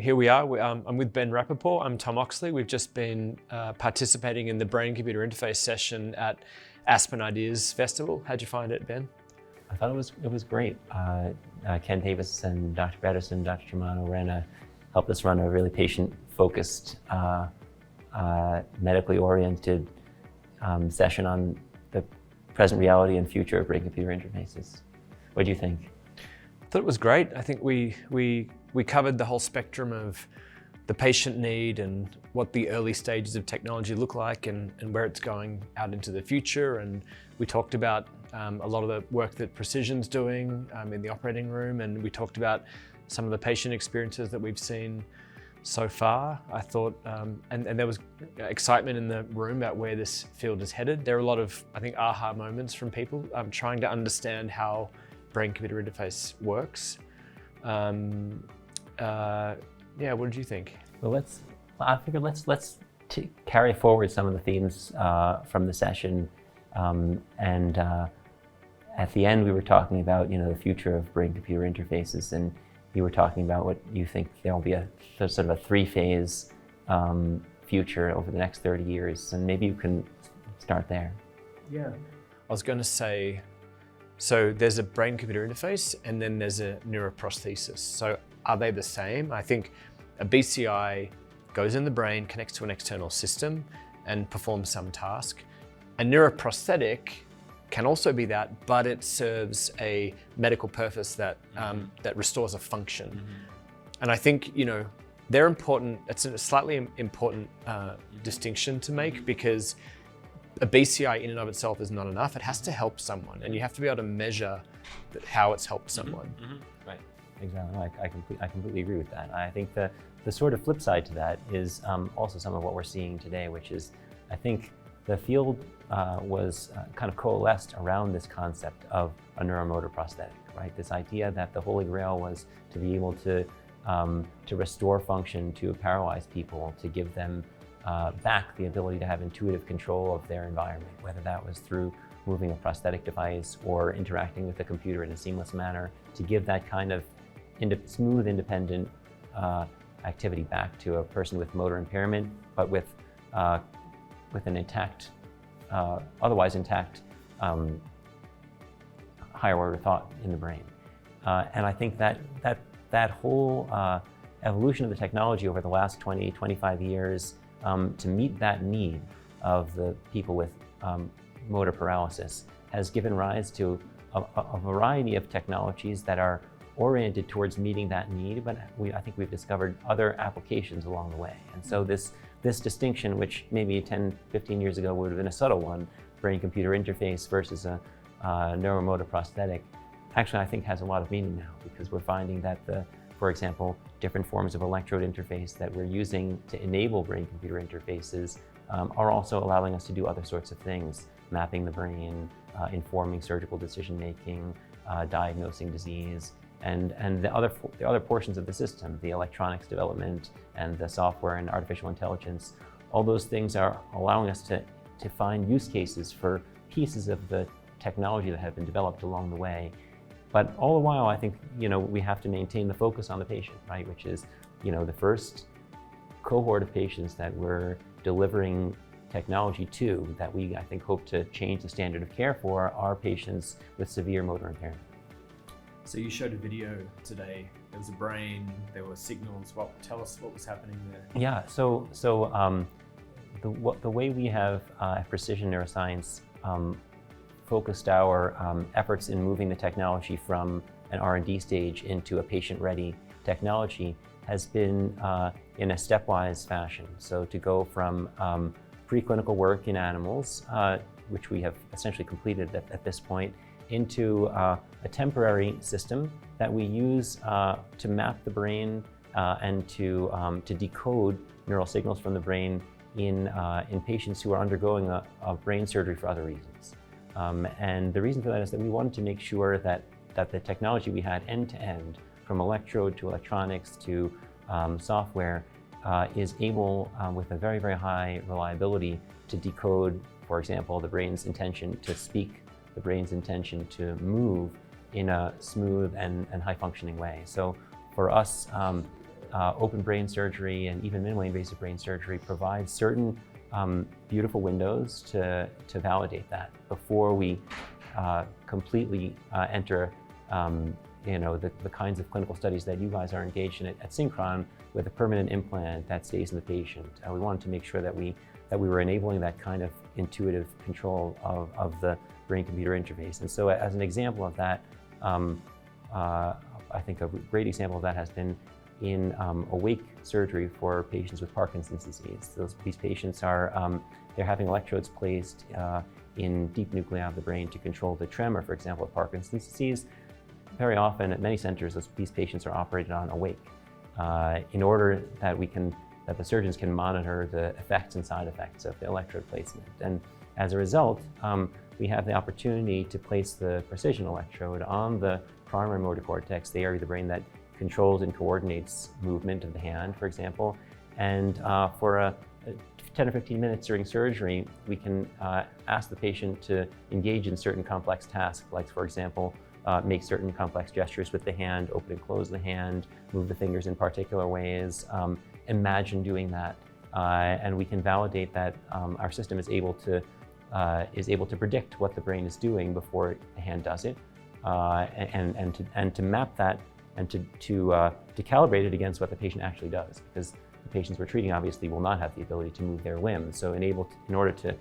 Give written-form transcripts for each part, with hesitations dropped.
Here we are. I'm with Ben Rapoport. I'm Tom Oxley. We've just been participating in the brain-computer interface session at Aspen Ideas Festival. How'd you find it, Ben? I thought it was great. Ken Davis and Dr. Pedersen, Dr. Germano helped us run a really patient-focused, medically oriented session on the present reality and future of brain-computer interfaces. What do you think? I thought it was great. I think we covered the whole spectrum of the patient need and what the early stages of technology look like and where it's going out into the future. And we talked about a lot of the work that Precision's doing in the operating room, and we talked about some of the patient experiences that we've seen so far. I thought, and there was excitement in the room about where this field is headed. There are a lot of, I think, aha moments from people trying to understand how brain-computer interface works. Yeah, what did you think? Well, I figured let's carry forward some of the themes from the session, and at the end we were talking about the future of brain-computer interfaces, and you were talking about what you think there will be a sort of a three-phase future over the next 30 years, and maybe you can start there. Yeah, I was going to say, so there's a brain-computer interface and then there's a neuroprosthesis. So are they the same? I think a BCI goes in the brain, connects to an external system and performs some task. A neuroprosthetic can also be that, but it serves a medical purpose that restores a function. And I think, they're important. It's a slightly important distinction to make, because a BCI in and of itself is not enough. It has to help someone, and you have to be able to measure how it's helped someone. Right, exactly. I completely agree with that. I think the sort of flip side to that is also some of what we're seeing today, which is, I think the field was kind of coalesced around this concept of a neuromotor prosthetic, right? This idea that the Holy Grail was to be able to restore function to paralyzed people, to give them back the ability to have intuitive control of their environment, whether that was through moving a prosthetic device or interacting with the computer in a seamless manner, to give that kind of smooth, independent activity back to a person with motor impairment, but with an intact, otherwise intact higher order thought in the brain. And I think that whole evolution of the technology over the last 20, 25 years to meet that need of the people with motor paralysis has given rise to a variety of technologies that are oriented towards meeting that need, but I think we've discovered other applications along the way. And so this distinction, which maybe 10, 15 years ago would have been a subtle one, brain-computer interface versus a neuromotor prosthetic, actually I think has a lot of meaning now, because we're finding that for example, different forms of electrode interface that we're using to enable brain-computer interfaces are also allowing us to do other sorts of things, mapping the brain, informing surgical decision-making, diagnosing disease, and the other portions of the system, the electronics development and the software and artificial intelligence. All those things are allowing us to find use cases for pieces of the technology that have been developed along the way. But all the while, I think, we have to maintain the focus on the patient, right? Which is, the first cohort of patients that we're delivering technology to, that we, I think, hope to change the standard of care for, are patients with severe motor impairment. So you showed a video today. There was a brain, there were signals. Tell us what was happening there. Yeah, so the way we have at Precision Neuroscience focused our efforts in moving the technology from an R&D stage into a patient-ready technology has been in a stepwise fashion. So to go from preclinical work in animals, which we have essentially completed at this point, into a temporary system that we use to map the brain and to decode neural signals from the brain in patients who are undergoing a brain surgery for other reasons. And the reason for that is that we wanted to make sure that the technology we had end-to-end, from electrode to electronics to software, is able, with a very, very high reliability, to decode, for example, the brain's intention to speak, the brain's intention to move in a smooth and high-functioning way. So for us, open brain surgery and even minimally invasive brain surgery provides certain beautiful windows to validate that before we completely enter the kinds of clinical studies that you guys are engaged in at Synchron with a permanent implant that stays in the patient. We wanted to make sure that we were enabling that kind of intuitive control of the brain-computer interface. And so as an example of that, I think a great example of that has been in awake surgery for patients with Parkinson's disease. These patients are they're having electrodes placed in deep nuclei of the brain to control the tremor, for example, of Parkinson's disease. Very often at many centers, these patients are operated on awake in order that the surgeons can monitor the effects and side effects of the electrode placement. And as a result, we have the opportunity to place the precision electrode on the primary motor cortex, the area of the brain that controls and coordinates movement of the hand, for example. And for 10 or 15 minutes during surgery, we can ask the patient to engage in certain complex tasks, like, for example, make certain complex gestures with the hand, open and close the hand, move the fingers in particular ways, imagine doing that. And we can validate that our system is able to predict what the brain is doing before the hand does it, and to map that and to calibrate it against what the patient actually does, because the patients we're treating obviously will not have the ability to move their limbs. So in order to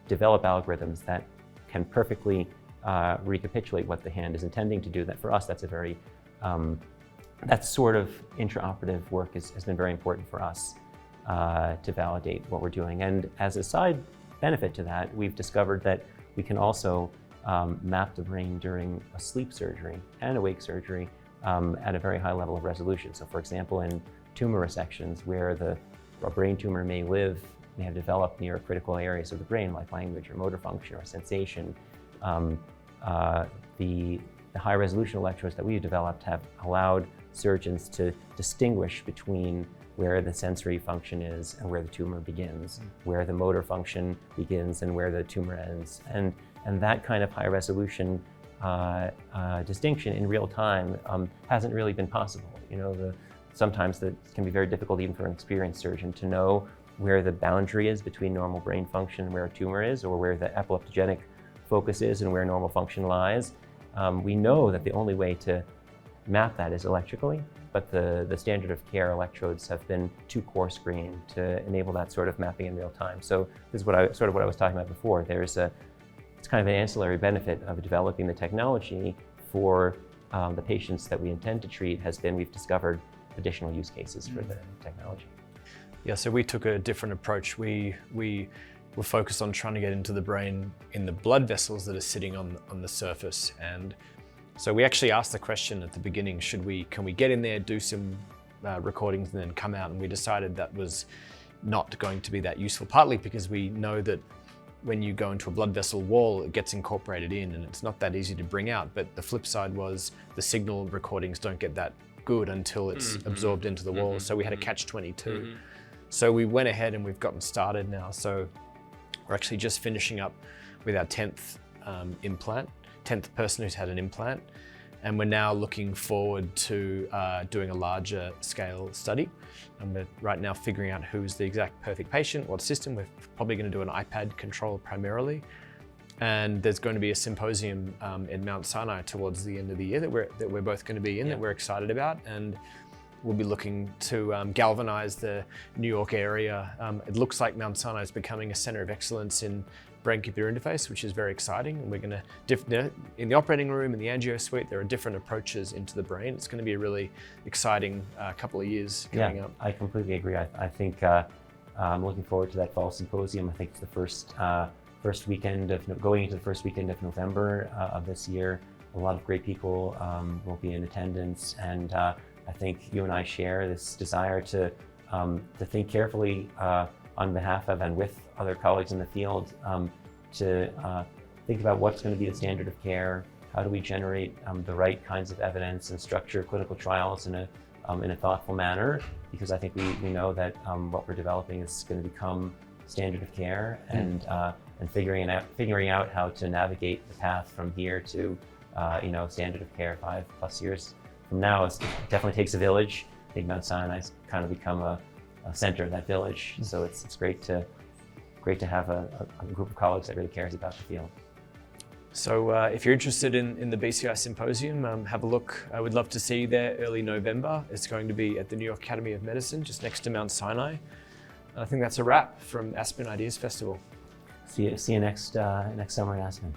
develop algorithms that can perfectly recapitulate what the hand is intending to do, that for us, that's a very that sort of intraoperative work has been very important for us to validate what we're doing. And as a side benefit to that, we've discovered that we can also map the brain during a sleep surgery and awake surgery at a very high level of resolution. So for example, in tumor resections where a brain tumor may have developed near critical areas of the brain, like language or motor function or sensation, the high resolution electrodes that we've developed have allowed surgeons to distinguish between where the sensory function is and where the tumor begins, where the motor function begins and where the tumor ends. And that kind of high resolution distinction in real time hasn't really been possible. Sometimes it can be very difficult even for an experienced surgeon to know where the boundary is between normal brain function and where a tumor is, or where the epileptogenic focus is and where normal function lies. We know that the only way to map that is electrically, but the standard of care electrodes have been too coarse grained to enable that sort of mapping in real time. So this is what I was talking about before. It's kind of an ancillary benefit of developing the technology for the patients that we intend to treat has been we've discovered additional use cases for the technology. Yeah, so we took a different approach. We were focused on trying to get into the brain in the blood vessels that are sitting on the surface. And so we actually asked the question at the beginning, can we get in there, do some recordings and then come out? And we decided that was not going to be that useful, partly because we know that when you go into a blood vessel wall, it gets incorporated in and it's not that easy to bring out. But the flip side was the signal recordings don't get that good until it's absorbed into the wall. So we had a catch-22. So we went ahead and we've gotten started now. So we're actually just finishing up with our 10th implant, 10th person who's had an implant. And we're now looking forward to doing a larger scale study. And we're right now figuring out who's the exact perfect patient, what system. We're probably going to do an iPad control primarily. And there's going to be a symposium in Mount Sinai towards the end of the year that we're both going to be in, that we're excited about. And we'll be looking to galvanize the New York area. It looks like Mount Sinai is becoming a center of excellence in brain-computer interface, which is very exciting. And we're going to, in the operating room, in the angio suite, there are different approaches into the brain. It's going to be a really exciting couple of years coming up. I completely agree. I think I'm looking forward to that fall symposium. I think it's the first weekend going into the first weekend of November of this year. A lot of great people will be in attendance, and I think you and I share this desire to think carefully on behalf of and with other colleagues in the field to think about what's going to be the standard of care. How do we generate the right kinds of evidence and structure clinical trials in a thoughtful manner? Because I think we know that what we're developing is going to become standard of care, and figuring out how to navigate the path from here to standard of care 5+ years from now. It definitely takes a village, think Mount Sinai's kind of become a center of that village. So it's great to have a group of colleagues that really cares about the field. So if you're interested in the BCI Symposium, have a look. I would love to see you there early November. It's going to be at the New York Academy of Medicine, just next to Mount Sinai. I think that's a wrap from Aspen Ideas Festival. See you next summer in Aspen.